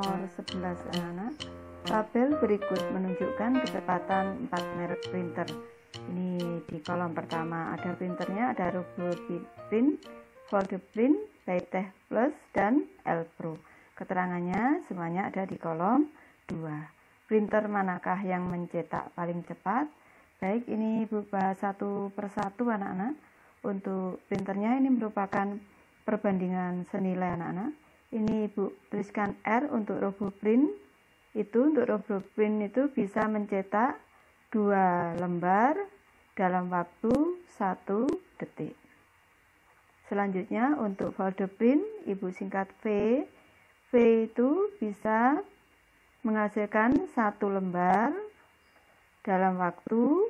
nomor 11 anak-anak. Tabel berikut menunjukkan kecepatan 4 merek printer. Ini di kolom pertama ada printernya, ada RoboPrint, Folderprint, Paytech Plus, dan Elpro. Keterangannya semuanya ada di kolom 2. Printer manakah yang mencetak paling cepat? Baik, ini Ibu bahas satu persatu anak-anak. Untuk printernya ini merupakan perbandingan senilai anak-anak. Ini Ibu tuliskan R untuk RoboPrint. Untuk RoboPrint itu bisa mencetak 2 lembar dalam waktu 1 detik. Selanjutnya untuk Folderprint, Ibu singkat V. V itu bisa menghasilkan 1 lembar dalam waktu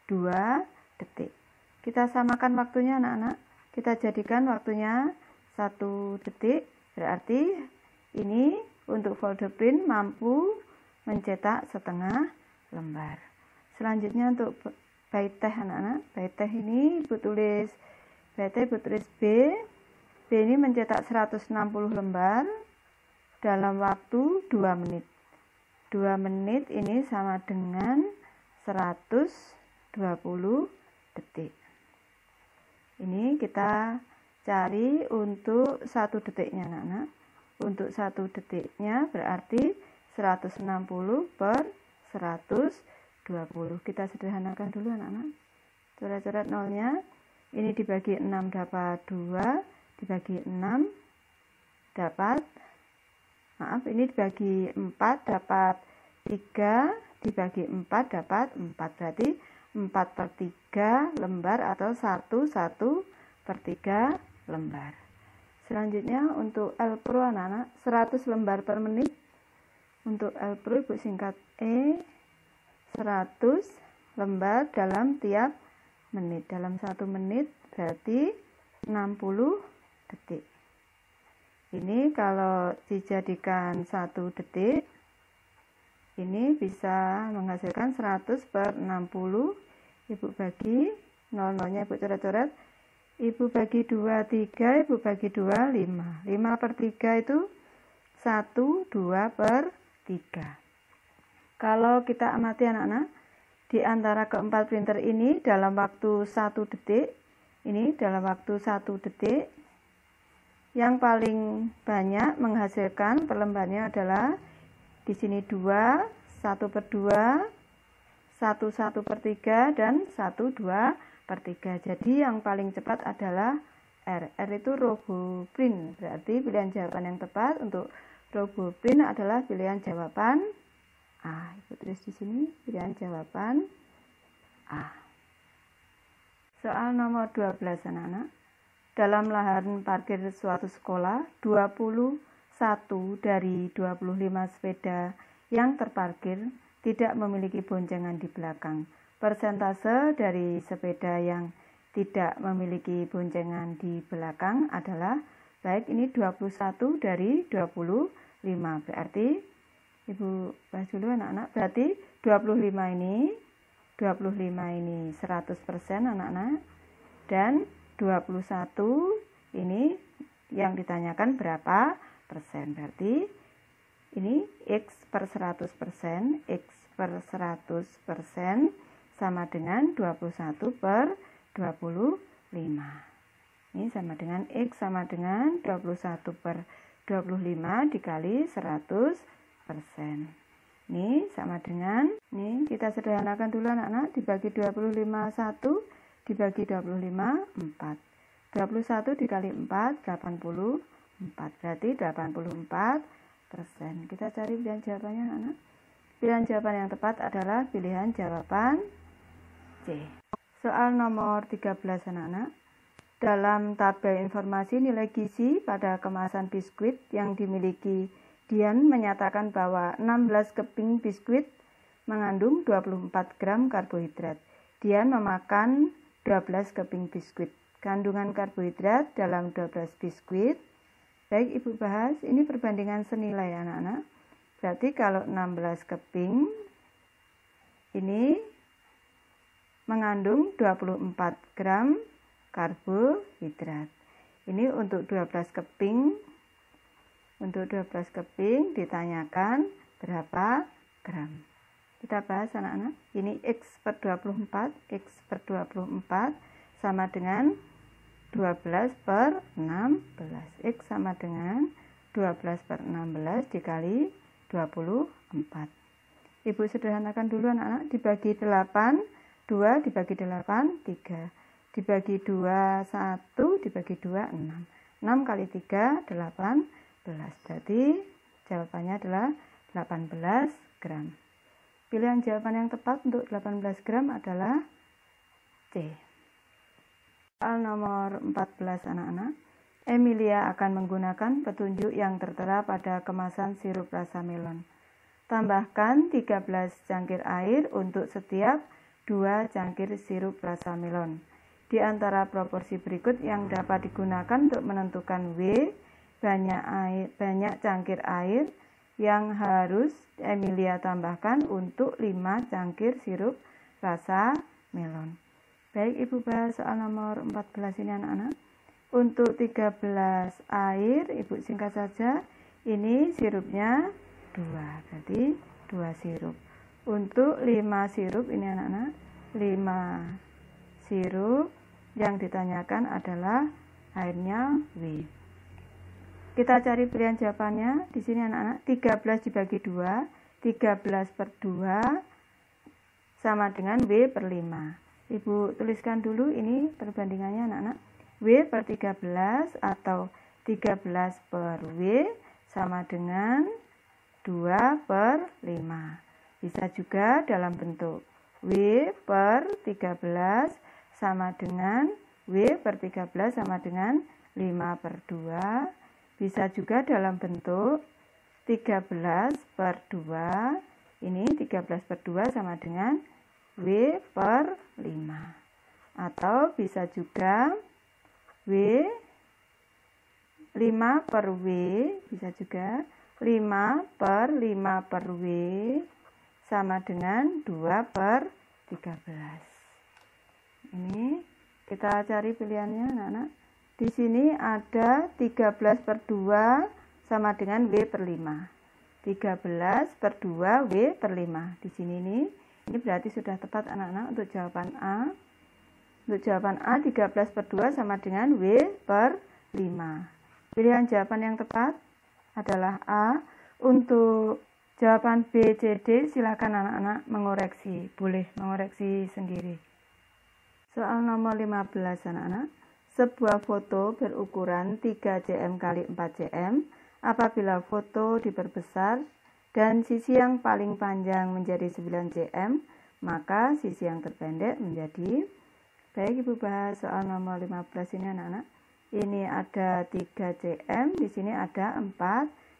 2 detik. Kita samakan waktunya anak-anak. Kita jadikan waktunya 1 detik. Berarti ini untuk Folderprint mampu mencetak setengah lembar. Selanjutnya untuk Paytech anak-anak. Paytech ini Ibu tulis Paytech, Ibu tulis B. B ini mencetak 160 lembar dalam waktu 2 menit. 2 menit ini sama dengan 120 detik. Ini kita cari untuk 1 detiknya anak-anak. Untuk 1 detiknya berarti 160 per 120. Kita sederhanakan dulu anak-anak. Coret-coret nolnya. Ini dibagi 6 dapat 2. Dibagi 6 dapat, ini dibagi 4 dapat 3. Dibagi 4 dapat 4. Berarti 4 per 3 lembar atau 1 per 3 lembar. Selanjutnya untuk Elpro anak-anak, 100 lembar per menit. Untuk Elpro Ibu singkat E, 100 lembar dalam tiap menit. Dalam 1 menit berarti 60 detik. Ini kalau dijadikan 1 detik, ini bisa menghasilkan 100 per 60. Ibu bagi 0-0-nya Ibu coret-coret. Ibu bagi 2, 3, Ibu bagi 2, 5. 5 per 3 itu 1, 2 per 3. Kalau kita amati anak-anak, di antara keempat printer ini dalam waktu 1 detik, yang paling banyak menghasilkan per lembarnya adalah di sini 2, 1 per 2, 1 per 3, dan 1, 2 per 3. Jadi yang paling cepat adalah R. R itu RoboPrint. Berarti pilihan jawaban yang tepat untuk RoboPrint adalah pilihan jawaban A. Ibu tulis di sini pilihan jawaban A. Soal nomor 12 anak-anak. Dalam lahan parkir suatu sekolah, 21 dari 25 sepeda yang terparkir tidak memiliki boncengan di belakang. Persentase dari sepeda yang tidak memiliki boncengan di belakang adalah, baik ini 21 dari 25. Berarti Ibu bahas dulu anak-anak. Berarti 25 ini 100% anak-anak. Dan 21 ini yang ditanyakan berapa persen. Berarti ini X per 100%. X per 100% sama dengan 21 per 25. Ini sama dengan X sama dengan 21 per 25 dikali 100%. Ini sama dengan, ini kita sederhanakan dulu anak-anak, dibagi 25 1, dibagi 25 4. 21 dikali 4, 84. Berarti 84%. Kita cari pilihan jawabannya anak-anak. Pilihan jawaban yang tepat adalah pilihan jawaban C. Soal nomor 13 anak-anak. Dalam tabel informasi nilai gizi pada kemasan biskuit yang dimiliki Dian menyatakan bahwa 16 keping biskuit mengandung 24 gram karbohidrat. Dian memakan 12 keping biskuit. Kandungan karbohidrat dalam 12 biskuit. Baik Ibu bahas, ini perbandingan senilai anak-anak. Berarti kalau 16 keping ini mengandung 24 gram karbohidrat. Ini untuk 12 keping Untuk 12 keping ditanyakan berapa gram. Kita bahas anak-anak. Ini X per 24. X per 24 sama dengan 12 per 16. X sama dengan 12 per 16 dikali 24. Ibu sederhanakan dulu anak-anak. Dibagi 8, 2 dibagi 8, 3. Dibagi 2, 1 dibagi 2, 6. 6 kali 3, 18. Berarti jawabannya adalah 18 gram. Pilihan jawaban yang tepat untuk 18 gram adalah C. Soal nomor 14 anak-anak. Emilia akan menggunakan petunjuk yang tertera pada kemasan sirup rasa melon. Tambahkan 13 cangkir air untuk setiap 2 cangkir sirup rasa melon. Di antara proporsi berikut yang dapat digunakan untuk menentukan W, banyak cangkir air yang harus Emilia tambahkan untuk 5 cangkir sirup rasa melon. Baik, Ibu bahas soal nomor 14 ini anak-anak. Untuk 13 air, Ibu singkat saja, ini sirupnya 2, berarti 2 sirup. Untuk 5 sirup ini anak-anak, 5 sirup yang ditanyakan adalah airnya W. Kita cari pilihan jawabannya. Di sini anak-anak, 13 dibagi 2, 13 per 2 sama dengan W per 5. Ibu tuliskan dulu ini perbandingannya anak-anak. W per 13 atau 13 per W sama dengan 2 per 5. Bisa juga dalam bentuk W per 13 sama dengan W per 13 sama dengan 5 per 2. Bisa juga dalam bentuk 13 per 2. Ini 13 per 2 sama dengan W per 5. Atau bisa juga W 5 per W. Bisa juga 5 per 5 per W sama dengan 2 per 13. Ini kita cari pilihannya anak-anak. Di sini ada 13 per 2 sama dengan W per 5. 13 per 2 W per 5. Di sini ini berarti sudah tepat anak-anak untuk jawaban A. Untuk jawaban A 13 per 2 sama dengan W per 5. Pilihan jawaban yang tepat adalah A. Untuk jawaban B, C, D silakan anak-anak mengoreksi. Boleh mengoreksi sendiri. Soal nomor 15 anak-anak. Sebuah foto berukuran 3 cm x 4 cm. Apabila foto diperbesar dan sisi yang paling panjang menjadi 9 cm, maka sisi yang terpendek menjadi. Baik, Ibu bahas soal nomor 15 ini anak-anak. Ini ada 3 cm, di sini ada 4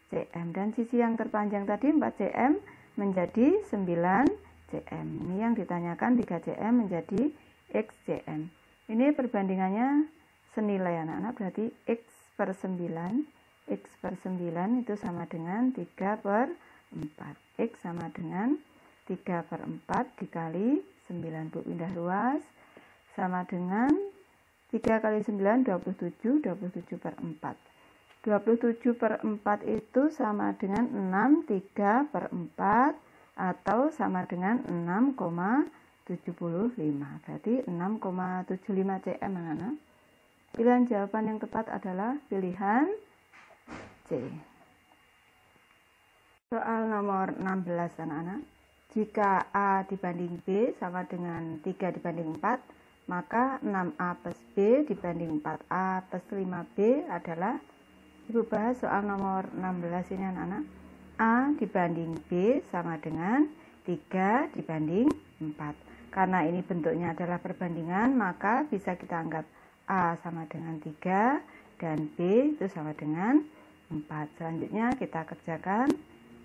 cm. Dan sisi yang terpanjang tadi 4 cm menjadi 9 cm. Ini yang ditanyakan 3 cm menjadi X cm. Ini perbandingannya senilai anak-anak, berarti X per 9. X per 9 itu sama dengan 3 per 4. X sama dengan 3 per 4 dikali 9. Bu pindah ruas. Sama dengan 3 kali 9, 27. 27 per 4. 27 per 4 itu sama dengan 6, 3 per 4. Atau sama dengan 6,75. Berarti 6,75 cm anak-anak. Pilihan jawaban yang tepat adalah pilihan C. Soal nomor 16 anak-anak. Jika A dibanding B sama dengan 3 dibanding 4, maka 6A plus B dibanding 4A plus 5B adalah. Ibu bahas soal nomor 16 ini anak-anak. A dibanding B sama dengan 3 dibanding 4. Karena ini bentuknya adalah perbandingan, maka bisa kita anggap A sama dengan 3 dan B itu sama dengan 4. Selanjutnya kita kerjakan.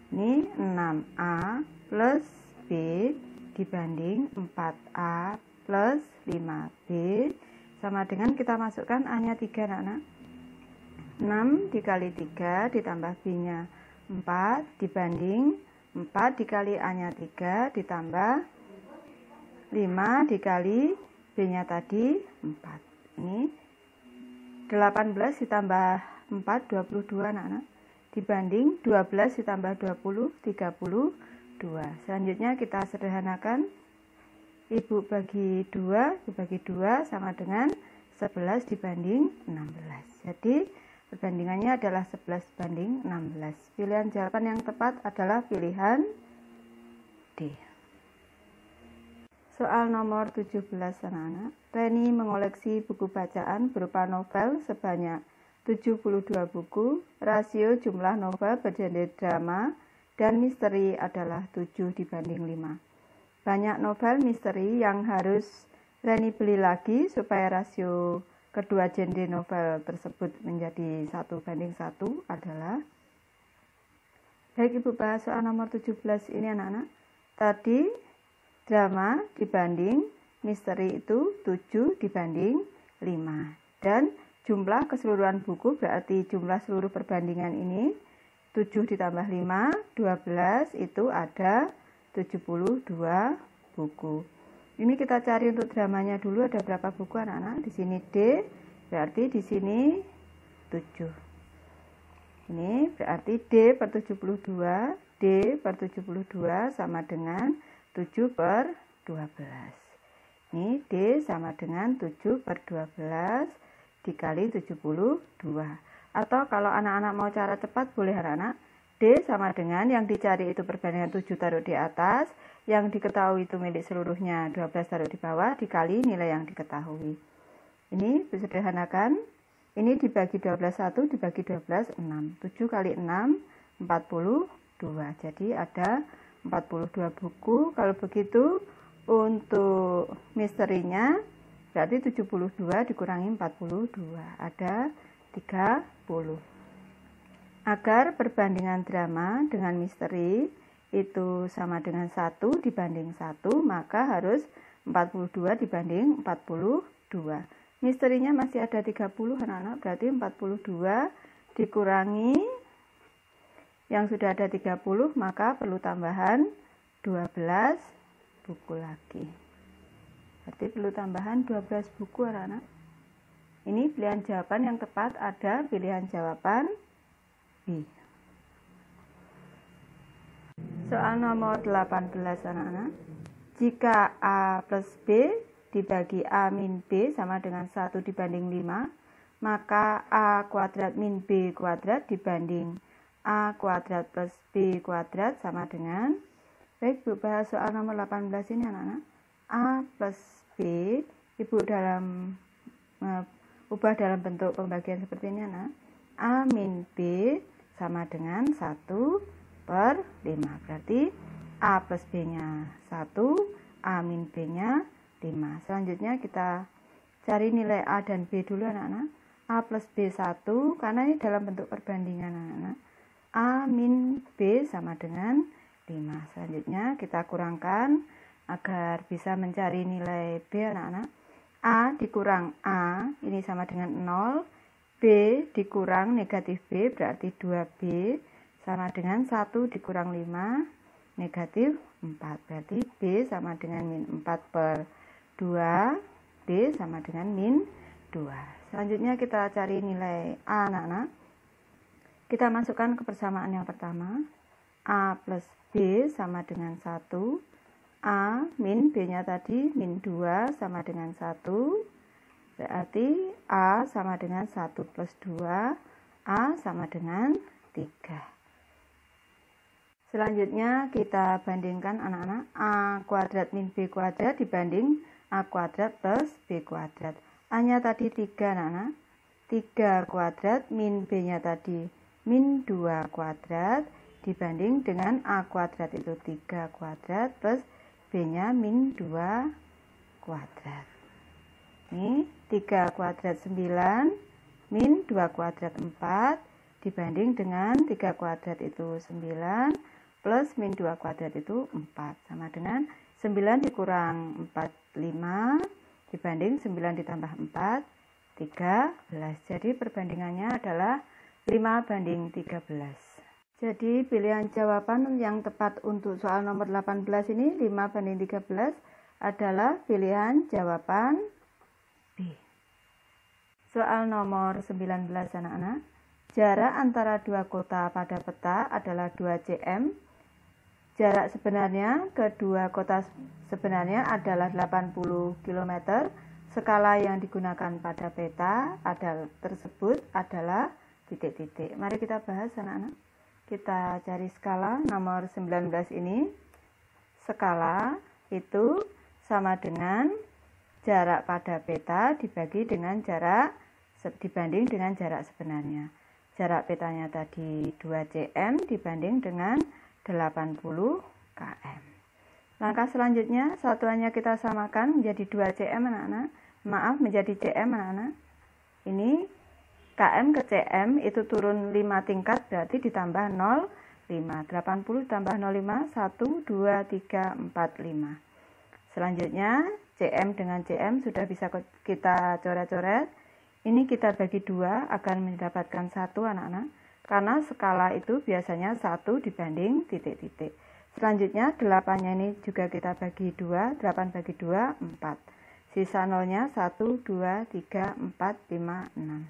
Ini 6A plus B dibanding 4A plus 5B sama dengan kita masukkan A-nya 3 anak-anak. 6 dikali 3 ditambah B-nya 4 dibanding 4 dikali A-nya 3 ditambah 5 dikali B-nya tadi 4. Ini 18 ditambah 4, 22 anak-anak. dibanding 12 ditambah 20, 32. Selanjutnya kita sederhanakan. Ibu bagi 2, dibagi 2 sama dengan 11 dibanding 16. Jadi perbandingannya adalah 11 banding 16. Pilihan jawaban yang tepat adalah pilihan D. Soal nomor 17 anak-anak. Reni mengoleksi buku bacaan berupa novel sebanyak 72 buku. Rasio jumlah novel bergenre drama dan misteri adalah 7 dibanding 5. Banyak novel misteri yang harus Reni beli lagi supaya rasio kedua genre novel tersebut menjadi 1 banding 1 adalah. Baik, Ibu bahas soal nomor 17 ini anak-anak. Tadi drama dibanding misteri itu 7 dibanding 5. Dan jumlah keseluruhan buku berarti jumlah seluruh perbandingan ini 7 ditambah 5, 12 itu ada 72 buku. Ini kita cari untuk dramanya dulu, ada berapa buku anak-anak? Di sini D, berarti di sini 7. Ini berarti D per 72, D per 72 sama dengan 7 per 12. Ini D sama dengan 7 per 12 dikali 72. Atau kalau anak-anak mau cara cepat boleh anak-anak. D sama dengan yang dicari itu perbandingan 7 taruh di atas, yang diketahui itu milik seluruhnya 12 taruh di bawah, dikali nilai yang diketahui. Ini disederhanakan, ini dibagi 12 1, dibagi 12 6. 7 kali 6, 42. Jadi ada 42 buku. Kalau begitu untuk misterinya berarti 72 dikurangi 42, ada 30. Agar perbandingan drama dengan misteri itu sama dengan 1 dibanding 1, maka harus 42 dibanding 42. Misterinya masih ada 30 anak-anak, berarti 42 dikurangi yang sudah ada 30, maka perlu tambahan 12 buku lagi. Berarti perlu tambahan 12 buku anak-anak. Ini pilihan jawaban yang tepat ada pilihan jawaban B. Soal nomor 18 anak-anak. Jika A plus B dibagi A min B sama dengan 1 dibanding 5, maka A kuadrat min B kuadrat dibanding A kuadrat plus B kuadrat sama dengan. Baik, Bu bahas soal nomor 18 ini anak-anak. A plus B, Ibu ubah dalam bentuk pembagian seperti ini anak. A min B sama dengan 1 per 5. Berarti A plus B-nya 1, A min B-nya 5. Selanjutnya kita cari nilai A dan B dulu anak-anak. A plus B 1, karena ini dalam bentuk perbandingan anak-anak. A min B sama dengan 5. Selanjutnya kita kurangkan agar bisa mencari nilai B anak-anak. A dikurang A, ini sama dengan 0. B dikurang negatif B berarti 2B sama dengan 1 dikurang 5 negatif 4. Berarti B sama dengan min 4 per 2. B sama dengan min 2. Selanjutnya kita cari nilai A anak-anak. Kita masukkan ke persamaan yang pertama. A plus B sama dengan 1. A min B-nya tadi min 2 sama dengan 1. Berarti A sama dengan 1 plus 2, A sama dengan 3. Selanjutnya kita bandingkan anak-anak. A kuadrat min B kuadrat dibanding A kuadrat plus B kuadrat. A-nya tadi 3 anak-anak. 3 kuadrat min B-nya tadi min 2 kuadrat dibanding dengan A kuadrat itu 3 kuadrat plus B-nya min 2 kuadrat. Ini 3 kuadrat 9 min 2 kuadrat 4 dibanding dengan 3 kuadrat itu 9 plus min 2 kuadrat itu 4 sama dengan 9 dikurang 4 5 dibanding 9 ditambah 4 13. Jadi perbandingannya adalah 5 banding 13. Jadi pilihan jawaban yang tepat untuk soal nomor 18 ini 5 banding 13 adalah pilihan jawaban B. Soal nomor 19 anak-anak. Jarak antara dua kota pada peta adalah 2 cm. Jarak sebenarnya ke dua kota sebenarnya adalah 80 km. Skala yang digunakan pada peta tersebut adalah titik-titik. Mari kita bahas anak-anak. Kita cari skala nomor 19 ini. Skala itu sama dengan jarak pada peta dibanding dengan jarak sebenarnya. Jarak petanya tadi 2 cm dibanding dengan 80 km. Langkah selanjutnya, satuannya kita samakan menjadi 2 cm anak-anak. Maaf, menjadi cm anak-anak. Ini km ke cm itu turun 5 tingkat, berarti ditambah 0,5. 80 tambah 0,5, 1, 2, 3, 4, 5. Selanjutnya, cm dengan cm sudah bisa kita coret-coret. Ini kita bagi 2 akan mendapatkan 1 anak-anak. Karena skala itu biasanya 1 dibanding titik-titik. Selanjutnya 8-nya ini juga kita bagi 2. 8 bagi 2, 4. Sisa 0-nya 1, 2, 3, 4, 5, 6.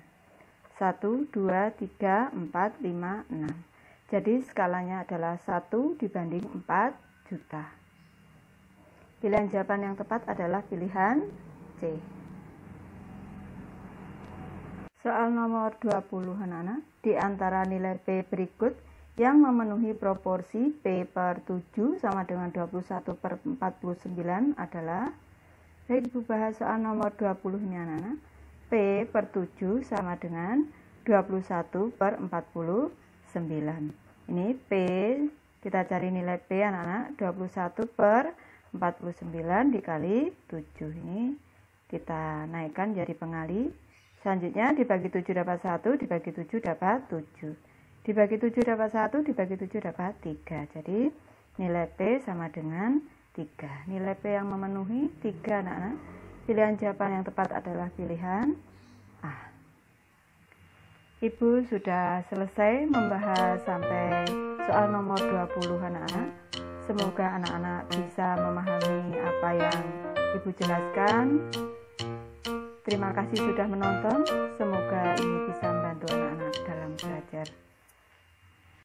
1, 2, 3, 4, 5, 6. Jadi skalanya adalah 1 dibanding 4 juta. Pilihan jawaban yang tepat adalah pilihan C. Soal nomor 20 anak-anak, di antara nilai P berikut yang memenuhi proporsi P per 7 sama dengan 21 per 49 adalah, baik Ibu bahas soal nomor 20 ini anak-anak, P per 7 sama dengan 21 per 49. Ini P, kita cari nilai P anak-anak, 21 per 49 dikali 7. Ini kita naikkan jadi pengali. Selanjutnya dibagi 7 dapat 1, dibagi 7 dapat 7. Dibagi 7 dapat 1, dibagi 7 dapat 3. Jadi nilai P sama dengan 3. Nilai P yang memenuhi 3 anak-anak. Pilihan jawaban yang tepat adalah pilihan A. Ibu sudah selesai membahas sampai soal nomor 20 anak-anak. Semoga anak-anak bisa memahami apa yang Ibu jelaskan. Terima kasih sudah menonton. Semoga ini bisa membantu anak-anak dalam belajar.